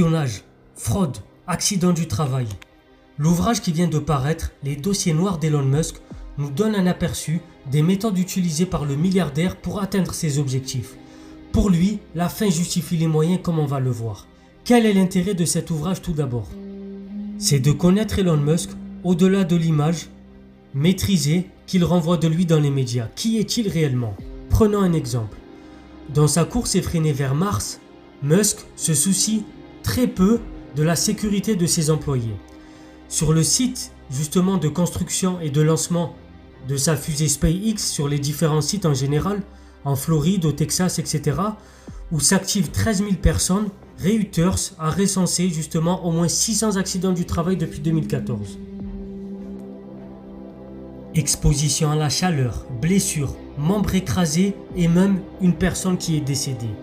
espionnage, fraude, accident du travail. L'ouvrage qui vient de paraître, Les dossiers noirs d'Elon Musk, nous donne un aperçu des méthodes utilisées par le milliardaire pour atteindre ses objectifs. Pour lui, la fin justifie les moyens comme on va le voir. Quel est l'intérêt de cet ouvrage tout d'abord? C'est de connaître Elon Musk au-delà de l'image maîtrisée qu'il renvoie de lui dans les médias. Qui est-il réellement? Prenons un exemple. Dans sa course effrénée vers Mars, Musk se soucie très peu de la sécurité de ses employés. Sur le site justement de construction et de lancement de sa fusée SpaceX, sur les différents sites en général, en Floride, au Texas, etc., où s'activent 13 000 personnes, Reuters a recensé justement au moins 600 accidents du travail depuis 2014. Exposition à la chaleur, blessures, membres écrasés et même une personne qui est décédée.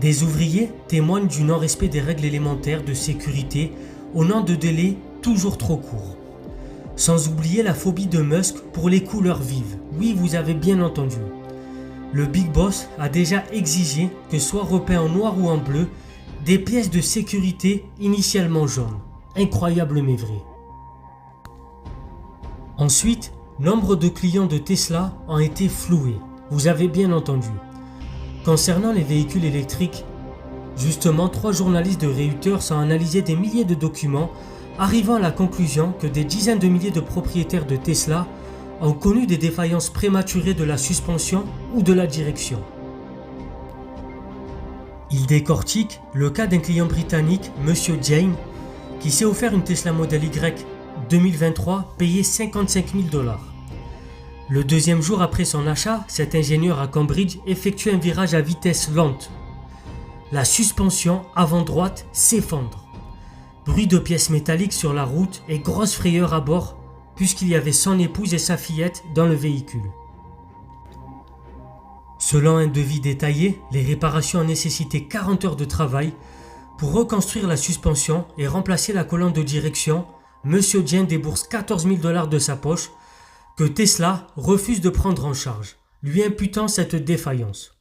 Des ouvriers témoignent du non-respect des règles élémentaires de sécurité au nom de délais toujours trop courts. Sans oublier la phobie de Musk pour les couleurs vives. Oui, vous avez bien entendu. Le Big Boss a déjà exigé que soient repeints en noir ou en bleu des pièces de sécurité initialement jaunes. Incroyable mais vrai. Ensuite, nombre de clients de Tesla ont été floués. Vous avez bien entendu. Concernant les véhicules électriques, justement, 3 journalistes de Reuters ont analysé des milliers de documents, arrivant à la conclusion que des dizaines de milliers de propriétaires de Tesla ont connu des défaillances prématurées de la suspension ou de la direction. Ils décortiquent le cas d'un client britannique, Monsieur Jane, qui s'est offert une Tesla Model Y 2023 payée 55 000 $. Le deuxième jour après son achat, cet ingénieur à Cambridge effectue un virage à vitesse lente. La suspension avant droite s'effondre. Bruit de pièces métalliques sur la route et grosse frayeur à bord puisqu'il y avait son épouse et sa fillette dans le véhicule. Selon un devis détaillé, les réparations ont nécessité 40 heures de travail pour reconstruire la suspension et remplacer la colonne de direction. Monsieur Jane débourse 14 000 $ de sa poche que Tesla refuse de prendre en charge, lui imputant cette défaillance.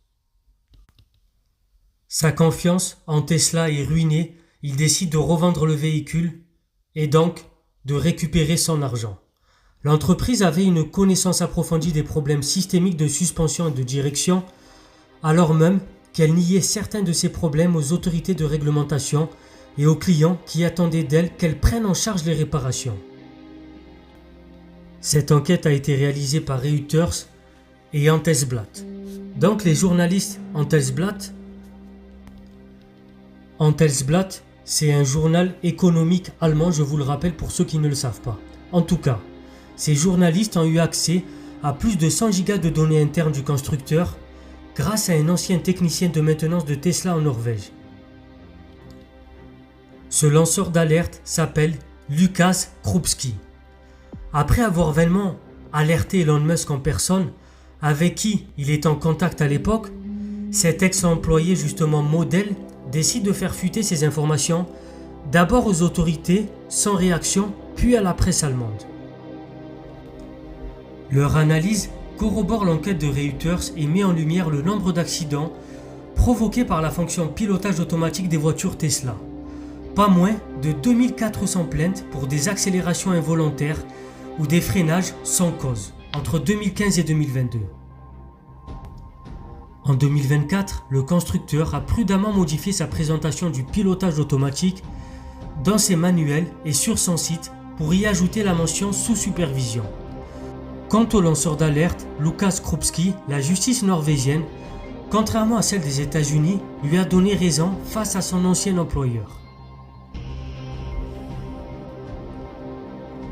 Sa confiance en Tesla est ruinée, il décide de revendre le véhicule et donc de récupérer son argent. L'entreprise avait une connaissance approfondie des problèmes systémiques de suspension et de direction, alors même qu'elle niait certains de ces problèmes aux autorités de réglementation et aux clients qui attendaient d'elle qu'elle prenne en charge les réparations. Cette enquête a été réalisée par Reuters et Handelsblatt. Donc les journalistes Handelsblatt, c'est un journal économique allemand, je vous le rappelle pour ceux qui ne le savent pas. En tout cas, ces journalistes ont eu accès à plus de 100 gigas de données internes du constructeur grâce à un ancien technicien de maintenance de Tesla en Norvège. Ce lanceur d'alerte s'appelle Lukas Krupski. Après avoir vainement alerté Elon Musk en personne, avec qui il est en contact à l'époque, cet ex-employé justement modèle décide de faire fuiter ces informations d'abord aux autorités sans réaction, puis à la presse allemande. Leur analyse corrobore l'enquête de Reuters et met en lumière le nombre d'accidents provoqués par la fonction pilotage automatique des voitures Tesla. Pas moins de 2400 plaintes pour des accélérations involontaires ou des freinages sans cause entre 2015 et 2022. En 2024, le constructeur a prudemment modifié sa présentation du pilotage automatique dans ses manuels et sur son site pour y ajouter la mention sous supervision. Quant au lanceur d'alerte, Lukas Krupski, la justice norvégienne, contrairement à celle des États-Unis, lui a donné raison face à son ancien employeur.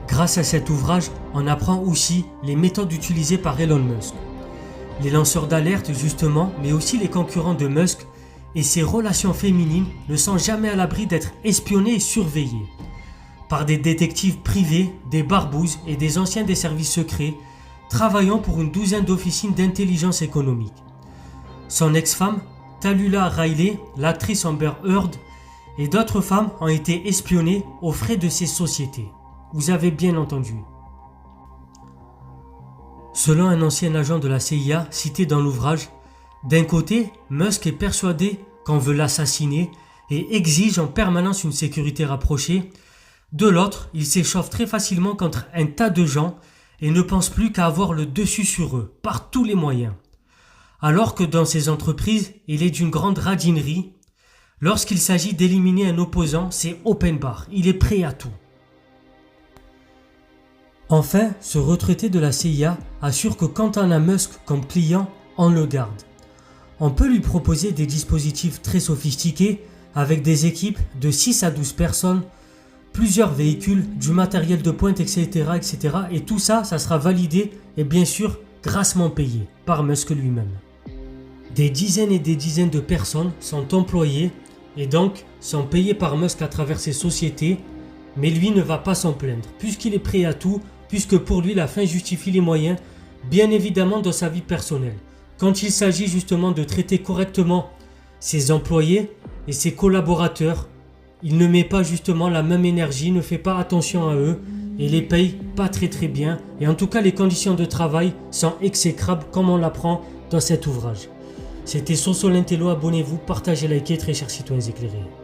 Grâce à cet ouvrage, on apprend aussi les méthodes utilisées par Elon Musk. Les lanceurs d'alerte justement, mais aussi les concurrents de Musk et ses relations féminines ne sont jamais à l'abri d'être espionnés et surveillés par des détectives privés, des barbouzes et des anciens des services secrets travaillant pour une douzaine d'officines d'intelligence économique. Son ex-femme, Tallulah Riley, l'actrice Amber Heard et d'autres femmes ont été espionnées aux frais de ces sociétés. Vous avez bien entendu. Selon un ancien agent de la CIA cité dans l'ouvrage, d'un côté, Musk est persuadé qu'on veut l'assassiner et exige en permanence une sécurité rapprochée. De l'autre, il s'échauffe très facilement contre un tas de gens et ne pense plus qu'à avoir le dessus sur eux, par tous les moyens. Alors que dans ces entreprises, il est d'une grande radinerie. Lorsqu'il s'agit d'éliminer un opposant, c'est open bar, il est prêt à tout. Enfin, ce retraité de la CIA assure que quand on a Musk comme client, on le garde. On peut lui proposer des dispositifs très sophistiqués avec des équipes de 6 à 12 personnes, plusieurs véhicules, du matériel de pointe, etc. etc. Et tout ça, ça sera validé et bien sûr grassement payé par Musk lui-même. Des dizaines et des dizaines de personnes sont employées et donc sont payées par Musk à travers ses sociétés, mais lui ne va pas s'en plaindre puisqu'il est prêt à tout, puisque pour lui la fin justifie les moyens, bien évidemment dans sa vie personnelle. Quand il s'agit justement de traiter correctement ses employés et ses collaborateurs, il ne met pas justement la même énergie, ne fait pas attention à eux et les paye pas très bien. Et en tout cas, les conditions de travail sont exécrables comme on l'apprend dans cet ouvrage. C'était Soso l'Intello, abonnez-vous, partagez, likez, très chers citoyens éclairés.